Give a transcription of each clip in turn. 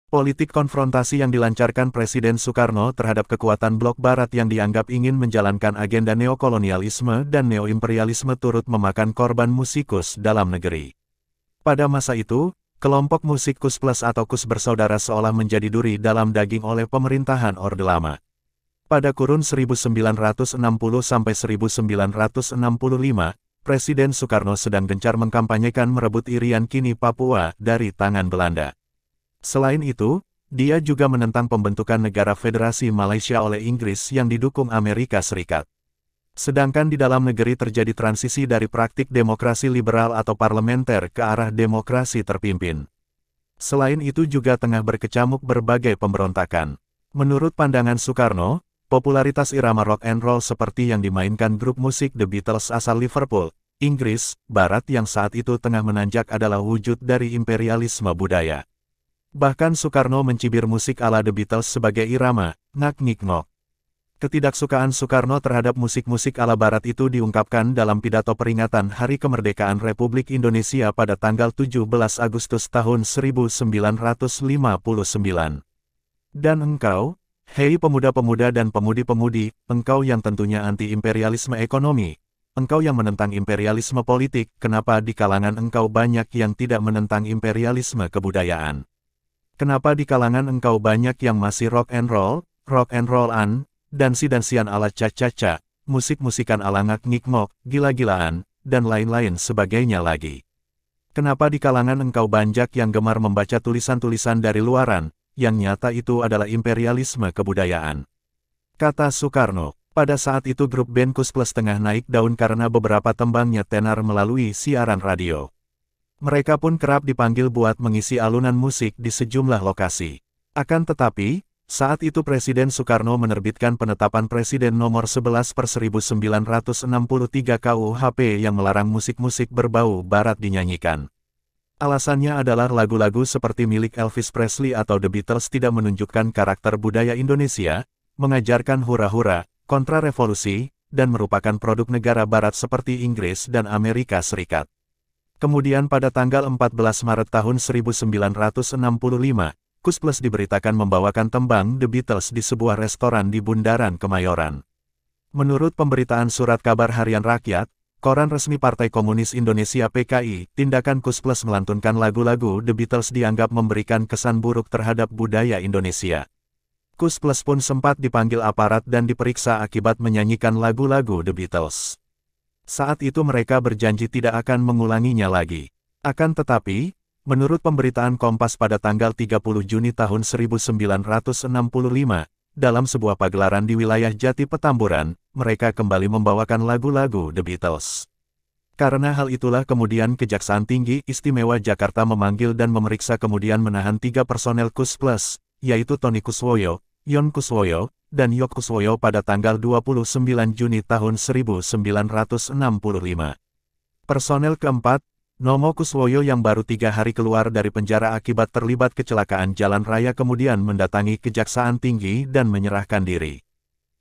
Politik konfrontasi yang dilancarkan Presiden Soekarno terhadap kekuatan blok barat yang dianggap ingin menjalankan agenda neokolonialisme dan neoimperialisme turut memakan korban musikus dalam negeri. Pada masa itu, kelompok musik KUS Plus atau KUS bersaudara seolah menjadi duri dalam daging oleh pemerintahan Orde Lama. Pada kurun 1960 sampai 1965, Presiden Soekarno sedang gencar mengkampanyekan merebut Irian Kini Papua dari tangan Belanda. Selain itu, dia juga menentang pembentukan negara Federasi Malaysia oleh Inggris yang didukung Amerika Serikat. Sedangkan di dalam negeri terjadi transisi dari praktik demokrasi liberal atau parlementer ke arah demokrasi terpimpin. Selain itu juga tengah berkecamuk berbagai pemberontakan. Menurut pandangan Soekarno, popularitas irama rock and roll seperti yang dimainkan grup musik The Beatles asal Liverpool, Inggris, Barat yang saat itu tengah menanjak adalah wujud dari imperialisme budaya. Bahkan Soekarno mencibir musik ala The Beatles sebagai irama, ngak-ngik-ngok. Ketidaksukaan Soekarno terhadap musik-musik ala Barat itu diungkapkan dalam pidato peringatan Hari Kemerdekaan Republik Indonesia pada tanggal 17 Agustus tahun 1959. Dan engkau, hei pemuda-pemuda dan pemudi-pemudi, engkau yang tentunya anti-imperialisme ekonomi, engkau yang menentang imperialisme politik, kenapa di kalangan engkau banyak yang tidak menentang imperialisme kebudayaan? Kenapa di kalangan engkau banyak yang masih rock and roll-an, dansi-dansian ala ca-ca-ca, musik-musikan ala ngak-ngik-ngok, gila-gilaan, dan lain-lain sebagainya lagi? Kenapa di kalangan engkau banyak yang gemar membaca tulisan-tulisan dari luaran, yang nyata itu adalah imperialisme kebudayaan? Kata Soekarno, pada saat itu grup band KUS Plus tengah naik daun karena beberapa tembangnya tenar melalui siaran radio. Mereka pun kerap dipanggil buat mengisi alunan musik di sejumlah lokasi. Akan tetapi, saat itu Presiden Soekarno menerbitkan penetapan Presiden nomor 11/1963 KUHP yang melarang musik-musik berbau Barat dinyanyikan. Alasannya adalah lagu-lagu seperti milik Elvis Presley atau The Beatles tidak menunjukkan karakter budaya Indonesia, mengajarkan hura-hura, kontra-revolusi, dan merupakan produk negara Barat seperti Inggris dan Amerika Serikat. Kemudian pada tanggal 14 Maret tahun 1965, KUS Plus diberitakan membawakan tembang The Beatles di sebuah restoran di Bundaran Kemayoran. Menurut pemberitaan Surat Kabar Harian Rakyat, koran resmi Partai Komunis Indonesia PKI, tindakan KUS Plus melantunkan lagu-lagu The Beatles dianggap memberikan kesan buruk terhadap budaya Indonesia. KUS Plus pun sempat dipanggil aparat dan diperiksa akibat menyanyikan lagu-lagu The Beatles. Saat itu mereka berjanji tidak akan mengulanginya lagi. Akan tetapi, menurut pemberitaan Kompas pada tanggal 30 Juni tahun 1965, dalam sebuah pagelaran di wilayah Jati Petamburan, mereka kembali membawakan lagu-lagu The Beatles. Karena hal itulah kemudian Kejaksaan Tinggi Istimewa Jakarta memanggil dan memeriksa kemudian menahan 3 personel KUS Plus, yaitu Tony Kuswoyo, Yon Kuswoyo, dan Yok Kuswoyo pada tanggal 29 Juni tahun 1965. Personel keempat, Nomo Kuswoyo yang baru 3 hari keluar dari penjara akibat terlibat kecelakaan jalan raya kemudian mendatangi Kejaksaan Tinggi dan menyerahkan diri.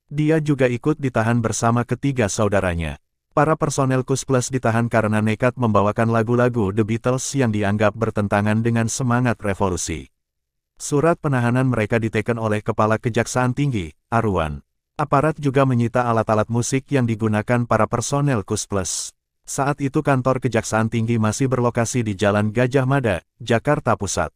Dia juga ikut ditahan bersama ketiga saudaranya. Para personel KUS Plus ditahan karena nekat membawakan lagu-lagu The Beatles yang dianggap bertentangan dengan semangat revolusi. Surat penahanan mereka diteken oleh Kepala Kejaksaan Tinggi, Arwan. Aparat juga menyita alat-alat musik yang digunakan para personel KUS Plus. Saat itu kantor Kejaksaan Tinggi masih berlokasi di Jalan Gajah Mada, Jakarta Pusat.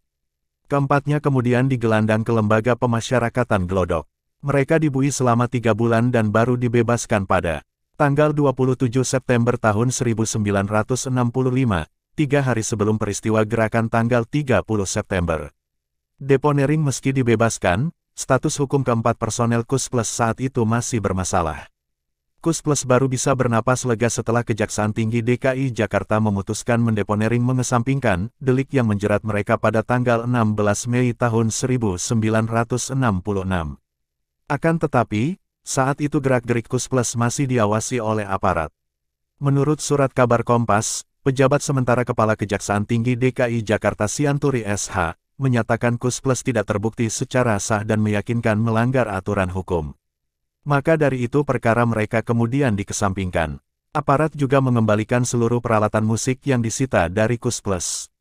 Keempatnya kemudian digelandang ke Lembaga Pemasyarakatan Glodok. Mereka dibui selama 3 bulan dan baru dibebaskan pada tanggal 27 September tahun 1965, 3 hari sebelum peristiwa gerakan tanggal 30 September. Deponering meski dibebaskan, status hukum keempat personel KUS Plus saat itu masih bermasalah. KUS Plus baru bisa bernapas lega setelah Kejaksaan Tinggi DKI Jakarta memutuskan mendeponering mengesampingkan delik yang menjerat mereka pada tanggal 16 Mei tahun 1966. Akan tetapi, saat itu gerak-gerik KUS Plus masih diawasi oleh aparat. Menurut Surat Kabar Kompas, pejabat sementara Kepala Kejaksaan Tinggi DKI Jakarta Sianturi SH, menyatakan KUS Plus tidak terbukti secara sah dan meyakinkan melanggar aturan hukum. Maka dari itu perkara mereka kemudian dikesampingkan. Aparat juga mengembalikan seluruh peralatan musik yang disita dari KUS Plus.